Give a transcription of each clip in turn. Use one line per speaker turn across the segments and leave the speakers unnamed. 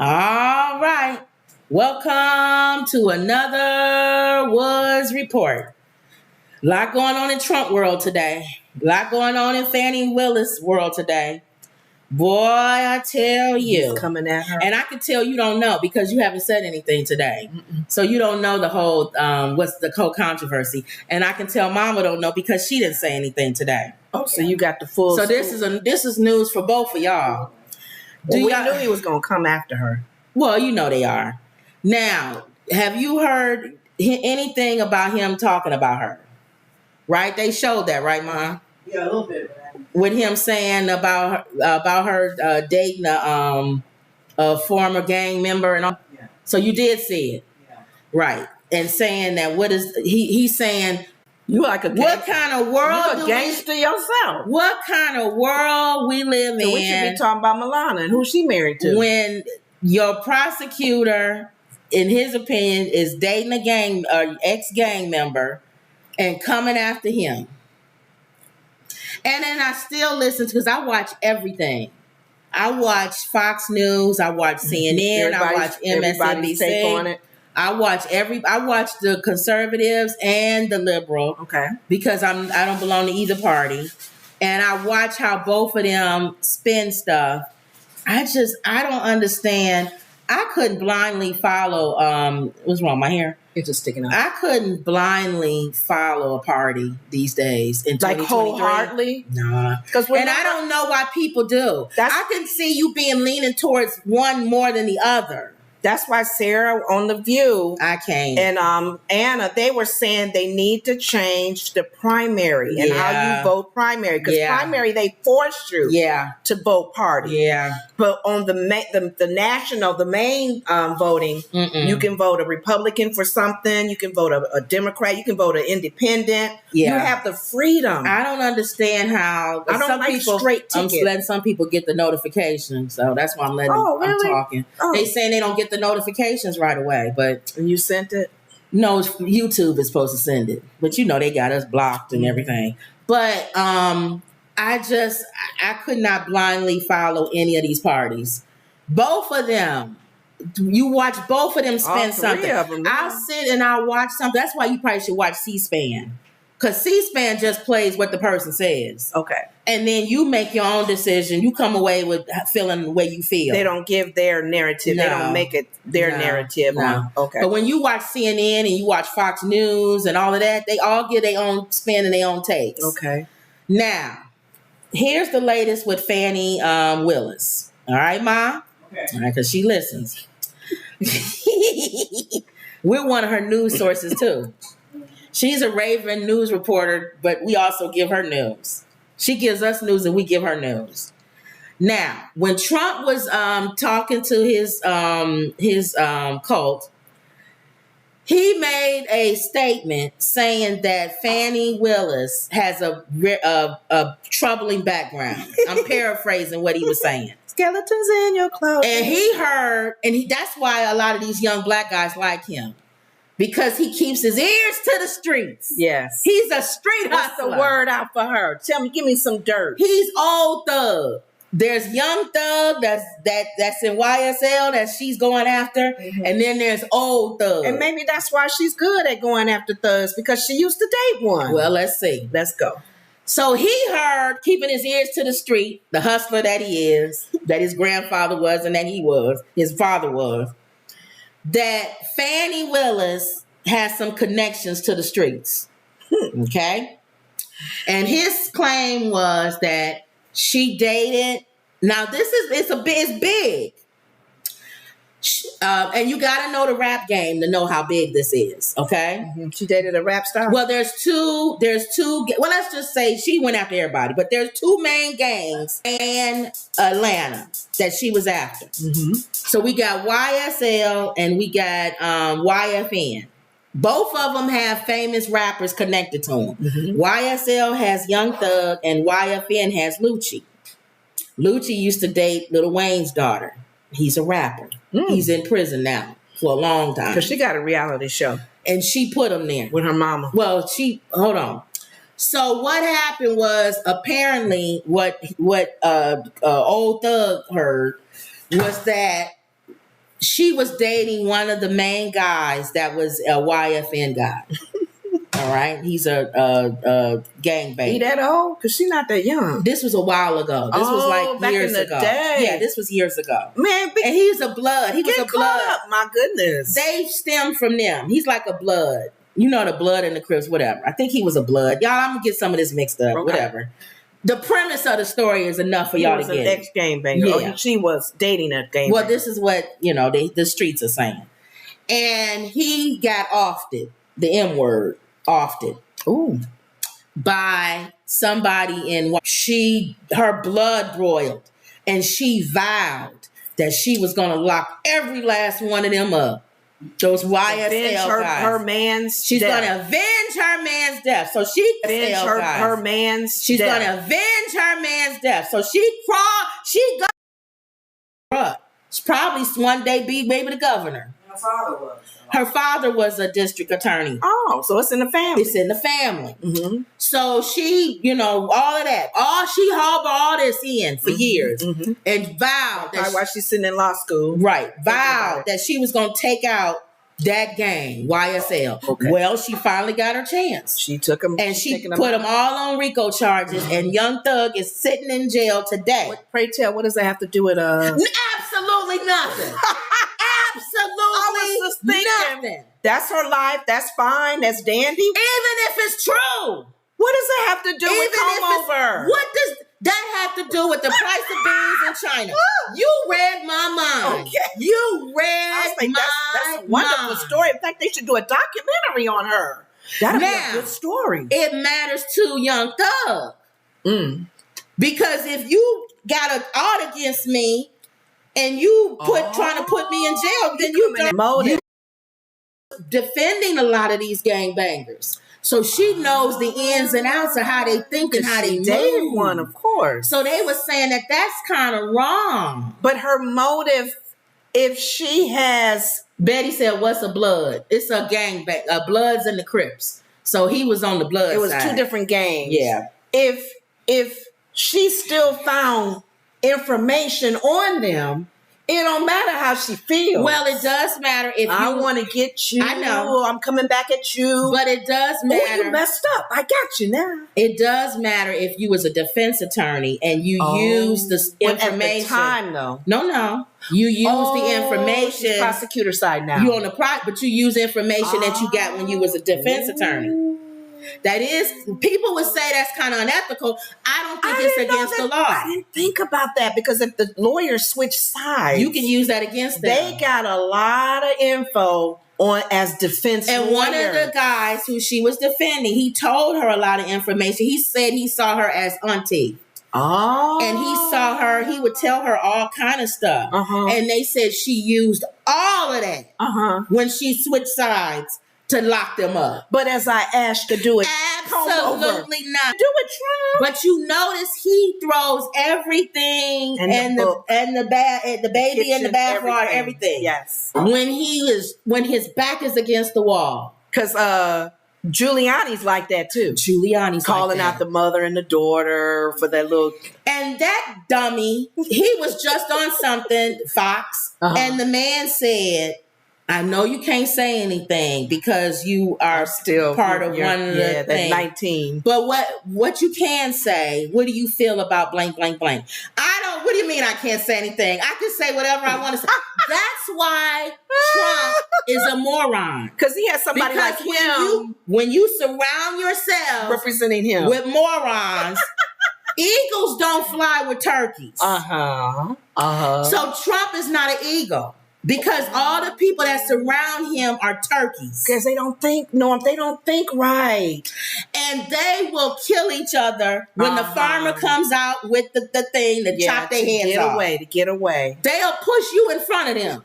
All right. Welcome to another Woods Report. A lot going on in Trump world today. A lot going on in Fani Willis world today. Boy, I tell you.
He's coming at her.
And I can tell you don't know because you haven't said anything today. Mm-mm. So you don't know the whole, what's the whole controversy. And I can tell Mama don't know because she didn't say anything today.
Oh, so you got the full.
So this is news for both of y'all.
Well, we knew he was going to come after her.
Well, you know they are. Now, have you heard anything about him talking about her? Right? They showed that, right, Mom?
Yeah, a little bit.
With him saying about her dating a former gang member and all.
Yeah.
So you did see it,
Yeah.
right? And saying that what is he's saying?
You like a gangster.
What kind of world?
You a gangster yourself.
What kind of world we live in?
So we should be talking about Milana and who she married to.
When your prosecutor, in his opinion, is dating a ex-gang member and coming after him. And then I still listen because I watch everything. I watch Fox News, I watch CNN, I watch MSNBC.
Take on it.
I watch the conservatives and the liberal.
Okay.
Because I don't belong to either party. And I watch how both of them spin stuff. I don't understand. I couldn't blindly follow what's wrong, my hair?
It's just sticking out.
I couldn't blindly follow a party these days in 2023.
Like wholeheartedly?
Nah. And I don't know why people do. I can see you being leaning towards one more than the other.
That's why Sarah on The View
I can't.
And Anna, they were saying they need to change the primary and how you vote primary. Because primary, they force you to vote party.
Yeah.
But on the national, the main voting, you can vote a Republican for something. You can vote a Democrat. You can vote an independent. Yeah. You have the freedom.
I don't understand how.
I don't like straight ticket.
I'm letting some people get the notification. So that's why I'm letting I'm talking. Oh. They saying they don't get the notifications right away. But
and you sent it?
No, YouTube is supposed to send it. But you know they got us blocked and everything. But I could not blindly follow any of these parties. Both of them. You watch both of them spend something. I'll sit and I'll watch something. That's why you probably should watch C-SPAN. Because C-SPAN just plays what the person says.
Okay.
And then you make your own decision. You come away with feeling the way you feel.
They don't give their narrative. No. They don't make it their narrative.
No. Okay. But when you watch CNN and you watch Fox News and all of that, they all give their own spin and their own takes.
Okay. Now,
here's the latest with Fani Willis. All right, Ma? Okay. All right, because she listens. We're one of her news sources, too. She's a raving news reporter, but we also give her news. She gives us news and we give her news. Now, when Trump was talking to his cult, he made a statement saying that Fani Willis has a troubling background. I'm paraphrasing what he was saying.
Skeletons in your clothes.
And he heard, that's why a lot of these young black guys like him. Because he keeps his ears to the streets.
Yes.
He's a street hustler.
What's the word out for her? Tell me, give me some dirt.
He's old thug. There's young thug that's in YSL that she's going after. Mm-hmm. And then there's old thug.
And maybe that's why she's good at going after thugs, because she used to date one.
Well, let's see.
Let's go.
So he heard, keeping his ears to the street, the hustler that he is, that his grandfather was and that his father was, that Fani Willis has some connections to the streets. Okay? And his claim was that she dated. Now it's big. And you got to know the rap game to know how big this is. Okay?
Mm-hmm. She dated a rap star?
Well, there's two, well, let's just say she went after everybody, but there's two main gangs in Atlanta that she was after. Mm-hmm. So we got YSL and we got YFN. Both of them have famous rappers connected to them. Mm-hmm. YSL has Young Thug and YFN has Lucci. Lucci used to date Lil Wayne's daughter. He's a rapper. He's in prison now for a long time.
Because she got a reality show.
And she put him there.
With her mama.
Well, hold on. So what happened was apparently what old Thug heard was that she was dating one of the main guys that was a YFN guy. All right, he's a gangbanger.
He that old? Because she's not that young.
This was a while ago. This was like
back
years
in the
ago.
day.
Yeah, this was years ago.
Man,
and he's a blood. He was a blood.
Up. My goodness.
They stem from them. He's like a blood. You know, the blood and the Crips, whatever. I think he was a blood. Y'all, I'm gonna get some of this mixed up. Okay. Whatever. The premise of the story is enough for y'all to get.
He was an ex-gangbanger. Yeah. She was dating a gangbanger.
Well, this is what, the streets are saying. And he got offed, the M word, offed.
Ooh.
By somebody her blood broiled. And she vowed that she was going to lock every last one of them up. Those YSL guys.
Her man's
She's
death.
going to avenge her man's death. So she
avenge her man's
She's
death.
going to avenge her man's death. So she got probably one day be maybe the governor. Her father was a district attorney.
Oh, so it's in the family.
It's in the family.
Mm-hmm.
So she, all of that. She harbored all this in for years and vowed that
while she's sitting in law school.
Right. Vowed that she was going to take out that gang, YSL. Okay. Well, she finally got her chance.
She took him.
And she put them all on RICO charges. And Young Thug is sitting in jail today.
Pray tell, what does that have to do with
Absolutely nothing. Absolutely nothing.
That's her life. That's fine. That's dandy.
Even if it's true.
What does it have to do with come over?
What does that have to do with the price of beans in China? You read my mind.
Okay.
You read my mind.
That's a wonderful story. In fact, they should do a documentary on her. That'd be a good story.
It matters to Young Thug. Because if you got an odd against me and you trying to put me in jail, then you defending a lot of these gangbangers. So she knows the ins and outs of how they think and how they move.
One, of course.
So they were saying that that's kind of wrong.
But her motive, if she has...
Betty said, what's a blood? It's a gangbang. Bloods and the Crips. So he was on the blood side.
It was two different gangs.
Yeah.
If she still found information on them, it don't matter how she feels.
Well, it does matter if
I want to get you.
I know.
I'm coming back at you.
But it does matter.
Oh, you messed up. I got you now.
It does matter if you was a defense attorney and you use the information.
At the time, though.
No. You use the information.
Prosecutor side now.
You on the but you use information that you got when you was a defense attorney. That is, people would say that's kind of unethical. I don't think it's against the law.
I didn't think about that because if the lawyers switch sides,
you can use that against them.
They got a lot of info on as defense
and
lawyer.
One of the guys who she was defending, he told her a lot of information. He said he saw her as auntie.
Oh.
And he saw her, he would tell her all kind of stuff. And they said she used all of that when she switched sides to lock them up.
But as I asked to do it,
absolutely not.
Do it, Trump.
But you notice he throws everything and the baby in the bathroom, everything.
Yes.
When his back is against the wall.
Because Giuliani's like that too.
Giuliani's
calling
like
out the mother and the daughter for that little.
And that dummy, he was just on something, Fox, and the man said, I know you can't say anything because you are still part of one of the things. 19. But what you can say, what do you feel about blank, blank, blank? What do you mean I can't say anything? I can say whatever I want to say. That's why Trump is a moron.
Because he has somebody like him.
When you surround yourself
representing him
with morons, eagles don't fly with turkeys. So Trump is not an eagle. Because all the people that surround him are turkeys.
Because they don't think right.
And they will kill each other when the farmer comes out with the thing to chop their heads off.
To get away.
They'll push you in front of them.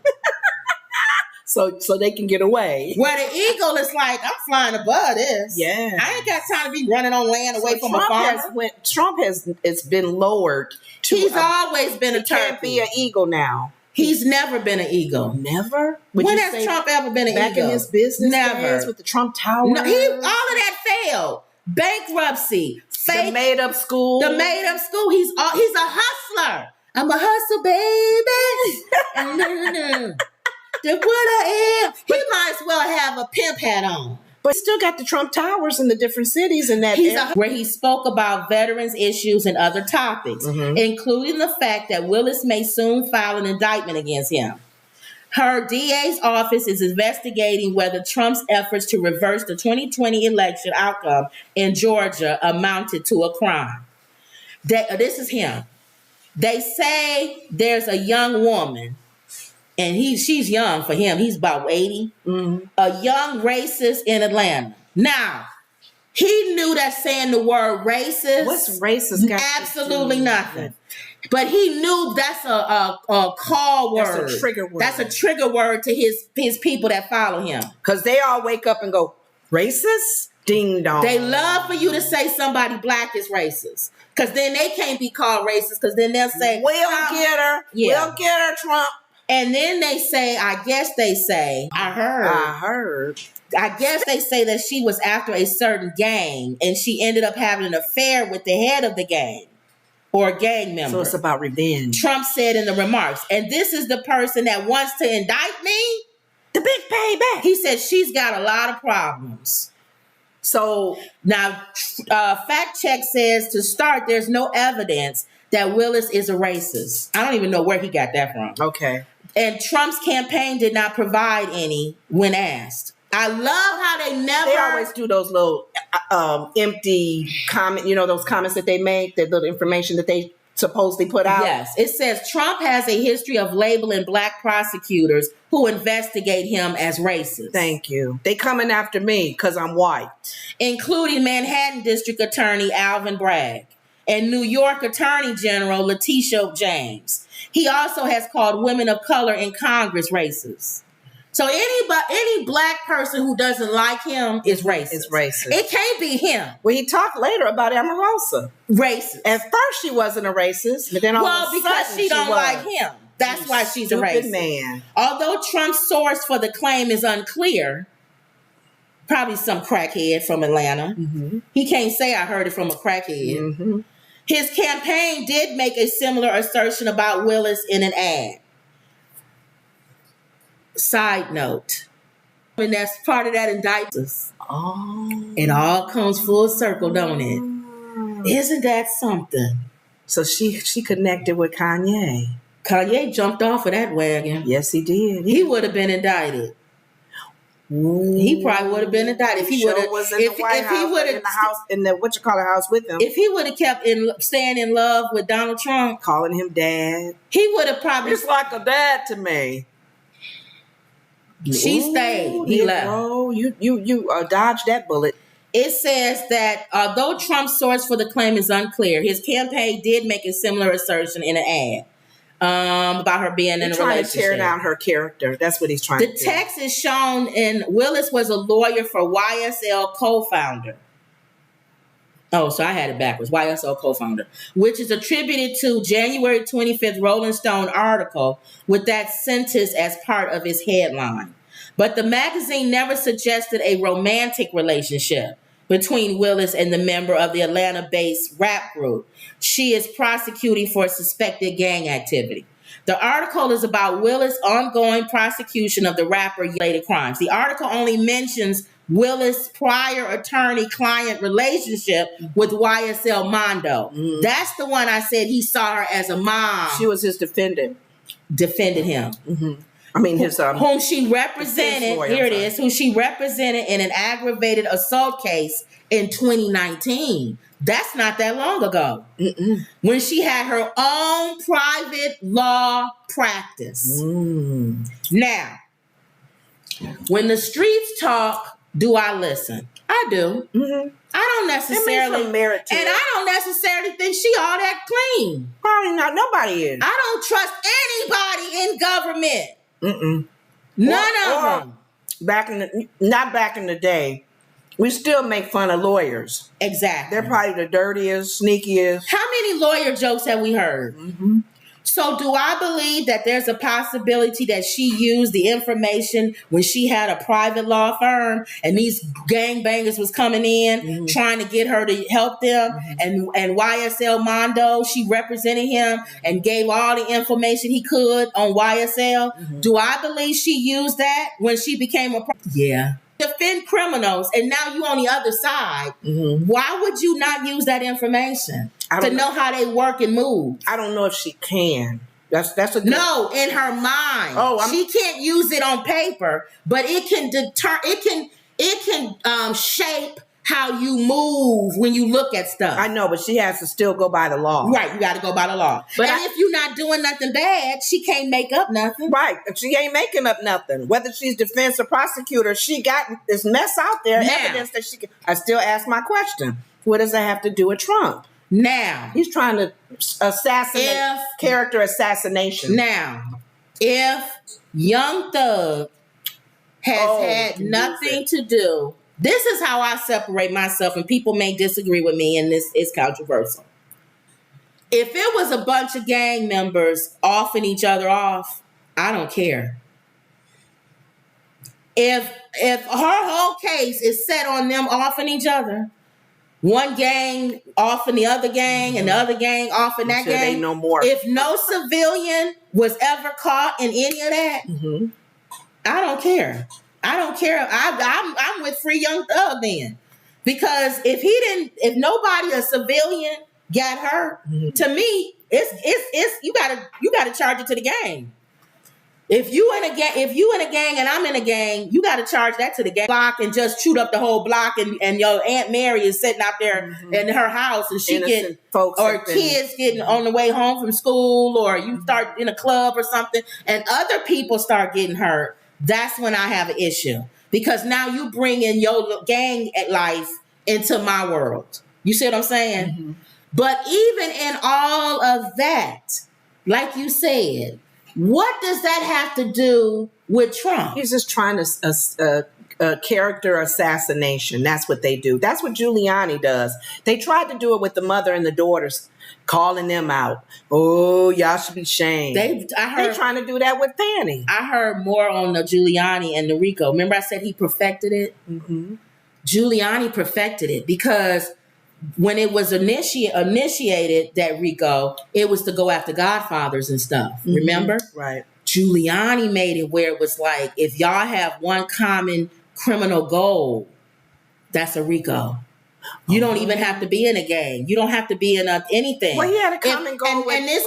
So they can get away.
Where the eagle is like, I'm flying above this.
Yeah.
I ain't got time to be running on land away from a farmer.
Trump has been lowered.
He's always been a turkey.
He can't be an eagle now.
He's never been an eagle.
Never?
When has Trump ever been an eagle?
Back in his business
days
with the Trump Tower?
No, all of that failed. Bankruptcy. Fake.
The made-up school.
He's a hustler. I'm a hustle, baby. The what I am. He might as well have a pimp hat on.
But still got the Trump Towers in the different cities in that
where he spoke about veterans issues and other topics, including the fact that Willis may soon file an indictment against him. Her DA's office is investigating whether Trump's efforts to reverse the 2020 election outcome in Georgia amounted to a crime. This is him. They say there's a young woman, and she's young for him. He's about 80. A young racist in Atlanta. Now, he knew that saying the word racist.
What's racist?
Absolutely nothing. But he knew that's a call word.
That's a trigger word.
That's a trigger word to his people that follow him.
Because they all wake up and go, racist? Ding dong.
They love for you to say somebody black is racist. Because then they can't be called racist. Because then they'll say,
we'll get her. Yeah. We'll get her, Trump.
And then they say, I guess they say that she was after a certain gang and she ended up having an affair with the head of the gang or a gang member.
So it's about revenge.
Trump said in the remarks, and this is the person that wants to indict me?
The big payback.
He said she's got a lot of problems. So now, fact check says to start, there's no evidence that Willis is a racist. I don't even know where he got that from.
Okay.
And Trump's campaign did not provide any when asked. I love how they
always do those little empty comment, those comments that they make, that little information that they supposedly put out.
Yes. It says Trump has a history of labeling black prosecutors who investigate him as racist.
Thank you. They coming after me because I'm white.
Including Manhattan District Attorney Alvin Bragg and New York Attorney General Letitia James. He also has called women of color in Congress racist. So any black person who doesn't like him is racist.
It's racist.
It can't be him.
Well, he talked later about Omarosa.
Racist.
At first she wasn't a racist, but then
because she don't like him. That's why she's a racist.
Man.
Although Trump's source for the claim is unclear, probably some crackhead from Atlanta. He can't say I heard it from a crackhead. His campaign did make a similar assertion about Willis in an ad. Side note, and that's part of that indictment.
Oh.
It all comes full circle, don't it? Isn't that something?
So she connected with Kanye.
Kanye jumped off of that wagon.
Yes, he did.
He would have been indicted. Ooh. He probably would have been indicted if he would have.
Was in the White House, in the house, in the house with him.
If he would have kept staying in love with Donald Trump,
calling him dad,
he would have probably.
He's like a dad to me.
She stayed. He left.
Oh, you dodged that bullet.
It says that although Trump's source for the claim is unclear, his campaign did make a similar assertion in an ad about her being in a relationship.
Trying to tear down her character. That's what he's trying to do.
The text is shown in Willis was a lawyer for YSL co-founder. Oh, so I had it backwards. YSL co-founder, which is attributed to January 25th Rolling Stone article with that sentence as part of its headline. But the magazine never suggested a romantic relationship between Willis and the member of the Atlanta-based rap group she is prosecuting for suspected gang activity. The article is about Willis' ongoing prosecution of the rapper-related crimes. The article only mentions Willis' prior attorney-client relationship with YSL Mondo. That's the one I said he saw her as a mom.
She was his defendant.
Defended him.
I mean, his
whom she represented. Here it is. Who she represented in an aggravated assault case in 2019. That's not that long ago. When she had her own private law practice. Now, when the streets talk, do I listen? I do. I don't necessarily
merit to
and
it.
I don't necessarily think she all that clean.
Probably not. Nobody is.
I don't trust anybody in government. None of them.
Not back in the day. We still make fun of lawyers.
Exactly.
They're probably the dirtiest, sneakiest.
How many lawyer jokes have we heard? So do I believe that there's a possibility that she used the information when she had a private law firm and these gangbangers was coming in trying to get her to help them, and YSL Mondo, she represented him and gave all the information he could on YSL? Do I believe she used that when she became defend criminals, and now you on the other side? Why would you not use that information to know how they work and move?
I don't know if she can. That's a good...
No, in her mind. She can't use it on paper, but it can shape how you move when you look at stuff.
I know, but she has to still go by the law.
Right, you got to go by the law. But if you're not doing nothing bad, she can't make up nothing.
Right, she ain't making up nothing. Whether she's defense or prosecutor, she got this mess out there, evidence that she can... I still ask my question. What does that have to do with Trump?
Now.
He's trying to assassinate, character assassination.
Now, if Young Thug has had nothing to do... This is how I separate myself, and people may disagree with me, and this is controversial. If it was a bunch of gang members offing each other off, I don't care. If her whole case is set on them offing each other, one gang offing the other gang and the other gang offing that gang,
no more.
If no civilian was ever caught in any of that, I don't care. I don't care. I'm with Free Young Thug then, because if nobody, a civilian, got hurt, to me, it's you gotta charge it to the gang. If you in a gang and I'm in a gang, you gotta charge that to the gang block and just shoot up the whole block, and your Aunt Mary is sitting out there in her house and she get kids getting on the way home from school, or you start in a club or something and other people start getting hurt. That's when I have an issue, because now you bring in your gang life into my world. You see what I'm saying? But even in all of that, like you said, what does that have to do with Trump?
He's just trying to character assassination. That's what they do. That's what Giuliani does. They tried to do it with the mother and the daughters, calling them out. Oh, y'all should be shamed. They're trying to do that with Fani.
I heard more on the Giuliani and the Rico. Remember I said he perfected it? Giuliani perfected it, because when it was initiated, that Rico, it was to go after Godfathers and stuff. Remember?
Right.
Giuliani made it where it was like, if y'all have one common criminal goal, that's a Rico. You don't even have to be in a gang. You don't have to be in anything.
Well, he had a common goal.
And this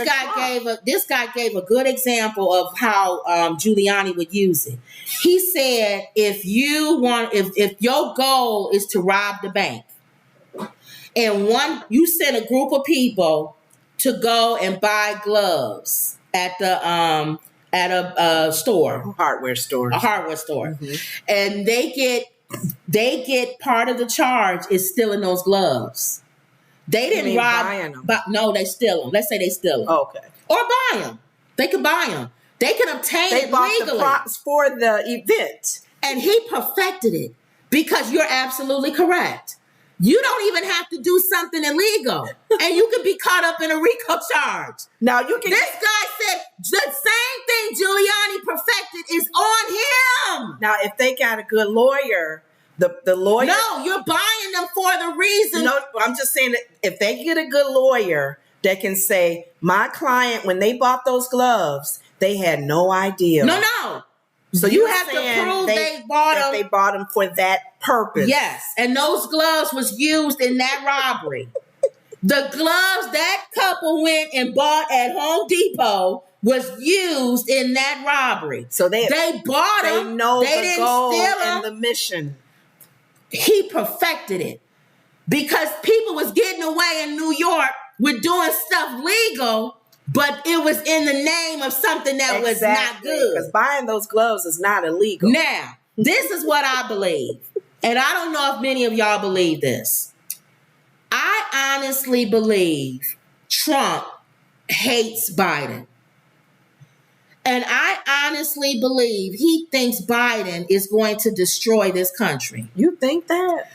guy gave a good example of how Giuliani would use it. He said, if your goal is to rob the bank, and you send a group of people to go and buy gloves at a store,
a hardware store,
and they get part of the charge is stealing those gloves. They didn't rob, but no, they steal them. Let's say they steal them,
okay, or
buy them. They could buy them. They can obtain it legally.
The props for the event,
and he perfected it, because you're absolutely correct. You don't even have to do something illegal, and you could be caught up in a RICO charge.
Now you can.
This guy said the same thing Giuliani perfected is on him.
Now, if they got a good lawyer, the lawyer.
No, you're buying them for the reason.
No, I'm just saying that if they get a good lawyer that can say, my client, when they bought those gloves, they had no idea.
No. So you have to prove they bought them.
They bought them for that purpose.
Yes, and those gloves was used in that robbery. The gloves that couple went and bought at Home Depot was used in that robbery.
So they
bought them.
They know the goal and the mission.
He perfected it, because people was getting away in New York with doing stuff legal, but it was in the name of something that was not good.
Because buying those gloves is not illegal.
Now, this is what I believe. And I don't know if many of y'all believe this. I honestly believe Trump hates Biden. And I honestly believe he thinks Biden is going to destroy this country.
You think that?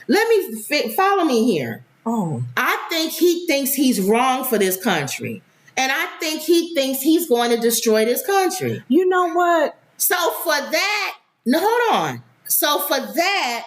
Follow me here.
Oh.
I think he thinks he's wrong for this country. And I think he thinks he's going to destroy this country.
You know what?
So for that, no, hold on. So for that,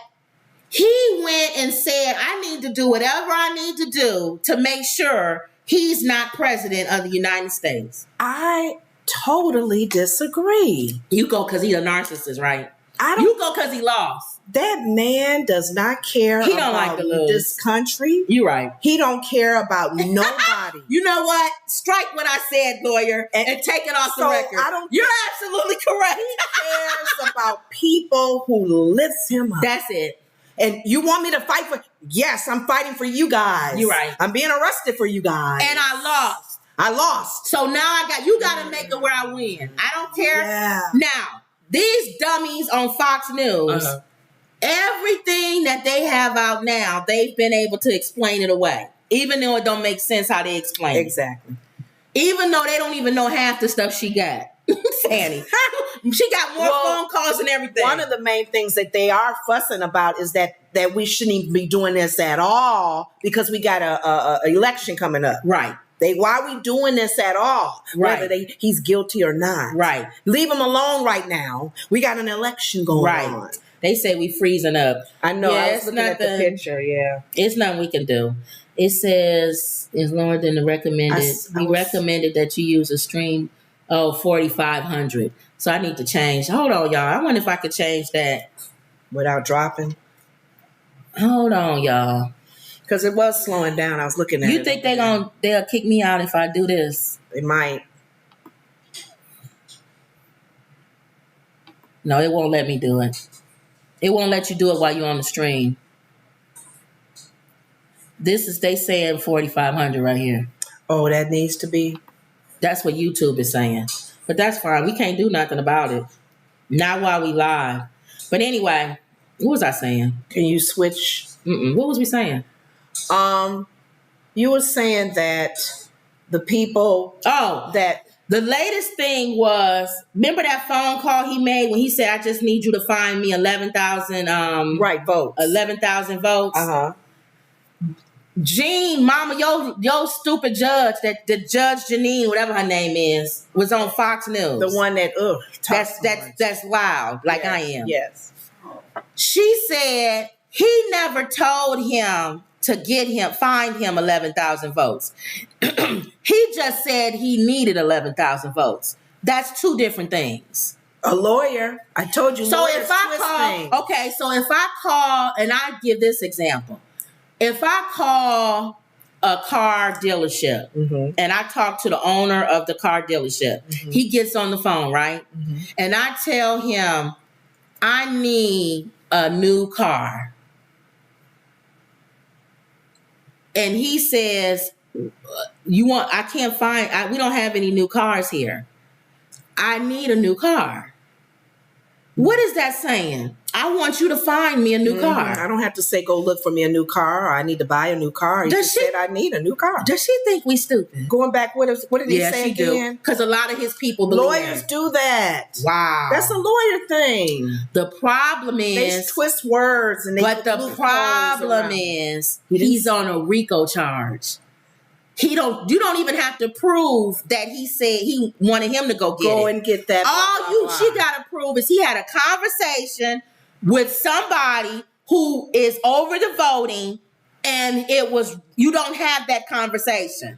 he went and said, I need to do whatever I need to do to make sure he's not president of the United States.
I totally disagree.
You go because he's a narcissist, right? You go because he lost.
That man does not care
He don't
about
like to lose.
this country.
You're right.
He don't care about nobody.
You know what? Strike what I said, lawyer, and take it off the record. You're absolutely correct.
He cares about people who lifts him up.
That's it.
And you want me to fight for? Yes, I'm fighting for you guys.
You're right.
I'm being arrested for you guys.
And I lost. So now you got to make it where I win. I don't care.
Yeah.
Now, these dummies on Fox News, everything that they have out now, they've been able to explain it away. Even though it don't make sense how they explain it.
Exactly.
Even though they don't even know half the stuff she got. Fanny. She got more phone calls and everything.
One of the main things that they are fussing about is that we shouldn't even be doing this at all because we got a election coming up.
Right.
Why are we doing this at all?
Right.
Whether he's guilty or not. Right. Leave him alone right now. We got an election going on.
They say we freezing up.
I know.
Yeah,
I was looking at the picture. Yeah.
It's nothing we can do. It says it's lower than the recommended. We recommended that you use a stream 4,500. So I need to change. Hold on, y'all. I wonder if I could change that
without dropping.
Hold on, y'all.
Because it was slowing down. I was looking at it.
You think they'll kick me out if I do this?
They might.
No, it won't let me do it. It won't let you do it while you're on the stream. They saying 4,500 right here.
Oh, that needs to be.
That's what YouTube is saying. But that's fine. We can't do nothing about it. Not while we live. But anyway, what was I saying?
Can you switch?
What was we saying?
You were saying that the people that
the latest thing was, remember that phone call he made when he said, I just need you to find me 11,000
votes.
11,000 votes. Jean, mama, yo stupid judge, the Judge Janine, whatever her name is, was on Fox News.
The one that
that's loud, like I am.
Yes.
She said he never told him to find him 11,000 votes. He just said he needed 11,000 votes. That's two different things.
A lawyer, I told you.
So if I call, and I give this example. If I call a car dealership and I talk to the owner of the car dealership, he gets on the phone, right? And I tell him, I need a new car. And he says, we don't have any new cars here. I need a new car. What is that saying? I want you to find me a new car.
I don't have to say, go look for me a new car, or I need to buy a new car. He just said, I need a new car.
Does she think we stupid?
Going back, what did he say again?
Because a lot of his people believe
lawyers do that.
Wow.
That's a lawyer thing.
The problem is...
They twist words.
The problem is he's on a RICO charge. You don't even have to prove that he said he wanted him to go
and get that.
She got to prove is he had a conversation with somebody who is over the voting, and you don't have that conversation.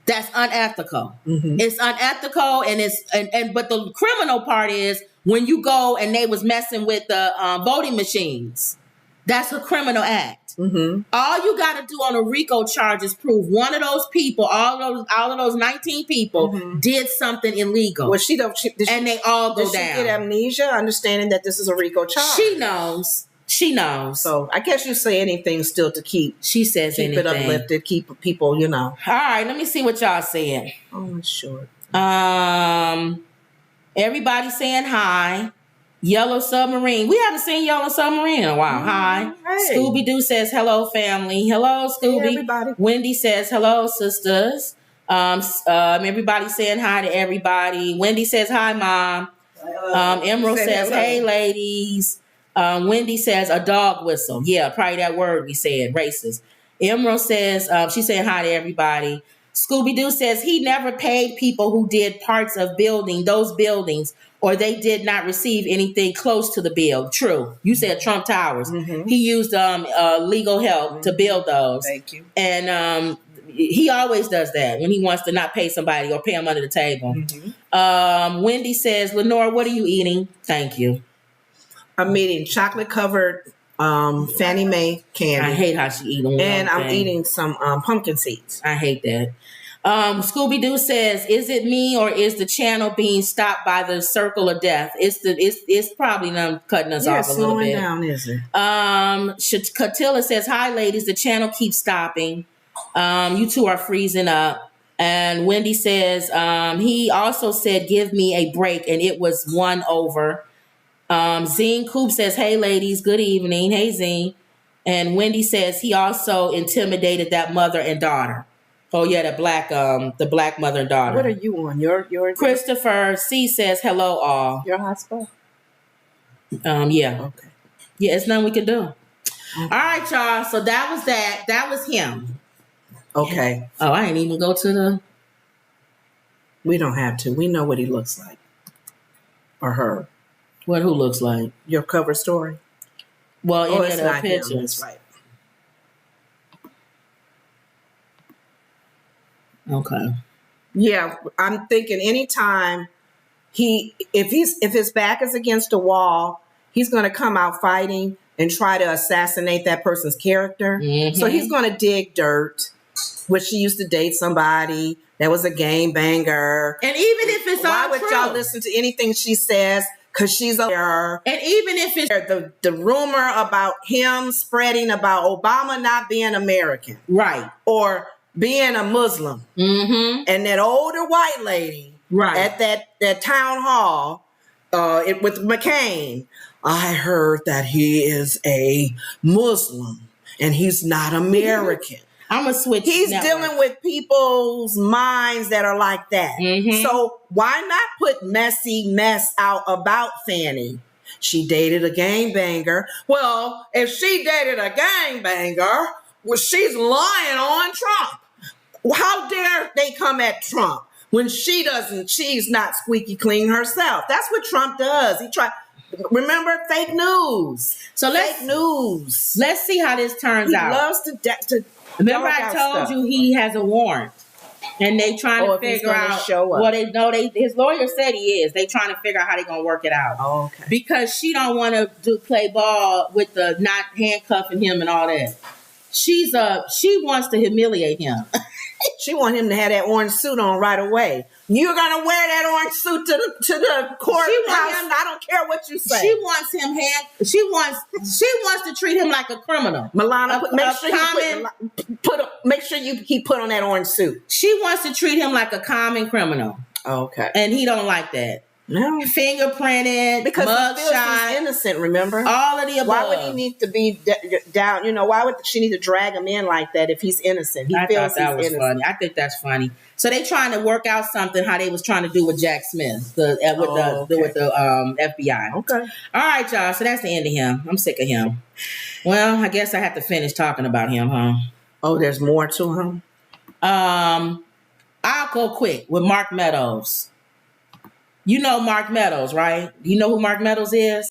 That's unethical. It's unethical, and but the criminal part is when you go and they was messing with the voting machines. That's a criminal act. All you got to do on a RICO charge is prove one of those people, all of those 19 people, did something illegal.
Well,
and they all go down.
Did she get amnesia, understanding that this is a RICO charge?
She knows.
So I guess you say anything still to keep.
She says
keep
anything.
It uplifted, keep people, All
right, let me see what y'all saying.
Oh, sure.
Everybody saying hi. Yellow Submarine. We haven't seen Yellow Submarine in a while. Hi. Hey. Scooby-Doo says, hello, family. Hello, Scooby.
Hey, everybody.
Wendy says, hello, sisters. Everybody saying hi to everybody. Wendy says, hi, Mom. Emerald says, hello. Hey, ladies. Wendy says, a dog whistle. Yeah, probably that word we said, racist. Emerald says, she's saying hi to everybody. Scooby-Doo says he never paid people who did parts of those buildings, or they did not receive anything close to the bill. True. You said Trump Towers.
Mm-hmm.
He used legal help to build those.
Thank you.
And he always does that when he wants to not pay somebody or pay them under the table.
Mm-hmm.
Wendy says, Lenore, what are you eating? Thank you.
I'm eating chocolate-covered Fannie Mae candy.
I hate how she eating.
And I'm eating some pumpkin seeds.
I hate that. Scooby-Doo says, is it me or is the channel being stopped by the circle of death? It's probably them cutting us off a little bit.
Down, is it?
Catilla says, hi ladies, the channel keeps stopping. You two are freezing up. And Wendy says, he also said, give me a break, and it was 1 over. Zine Coop says, hey ladies, good evening. Hey Zine. And Wendy says he also intimidated that mother and daughter. Oh yeah, the black mother and daughter.
What are you on? Your
Christopher C says, hello all.
Your hotspot?
Yeah.
Okay.
Yeah, it's nothing we can do. Okay. All right, y'all. So that was that. That was him.
Okay.
Oh, I ain't even go to the.
We don't have to. We know what he looks like. Or her.
Who looks like?
Your cover story?
Well, any
it's
of the
not
pictures.
Him. That's right.
Okay.
Yeah, I'm thinking anytime if his back is against a wall, he's going to come out fighting and try to assassinate that person's character.
Mm-hmm.
So he's going to dig dirt. Which she used to date somebody that was a game banger.
And even if it's
why
all
would
true,
y'all listen to anything she says? Because she's a liar.
And even if it's
the rumor about him spreading about Obama not being American,
right,
or being a Muslim, and that older white lady,
right,
at that town hall, with McCain, I heard that he is a Muslim and he's not American.
I'm gonna switch.
He's dealing with people's minds that are like that.
Mm-hmm.
So why not put messy mess out about Fanny? She dated a gangbanger. Well, if she dated a gangbanger, well, she's lying on Trump. How dare they come at Trump when she's not squeaky clean herself? That's what Trump does. Remember, fake news.
So
fake news.
Let's see how this turns out.
He loves to
remember I told you he has a warrant, and they trying to figure out. Well, they know his lawyer said he is. They trying to figure out how they gonna work it out.
Oh, okay.
Because she don't want to play ball with the not handcuffing him and all that. She wants to humiliate him.
She want him to have that orange suit on right away. You're gonna wear that orange suit to the courthouse. I don't care what you say.
She wants him She wants to treat him like a criminal.
Milana, make sure he put on that orange suit.
She wants to treat him like a common criminal.
Okay,
and he don't like that.
No.
Fingerprinted,
because he feels
mugshot,
he's innocent, remember?
All of the above.
Why would he need to be down? Why would she need to drag him in like that if he's innocent?
I thought that was funny. I think that's funny. So they trying to work out something how they was trying to do with Jack Smith with the FBI.
Okay.
All right, y'all. So that's the end of him. I'm sick of him. Well, I guess I have to finish talking about him, huh?
Oh, there's more to him?
I'll go quick with Mark Meadows. You know Mark Meadows, right? You know who Mark Meadows is?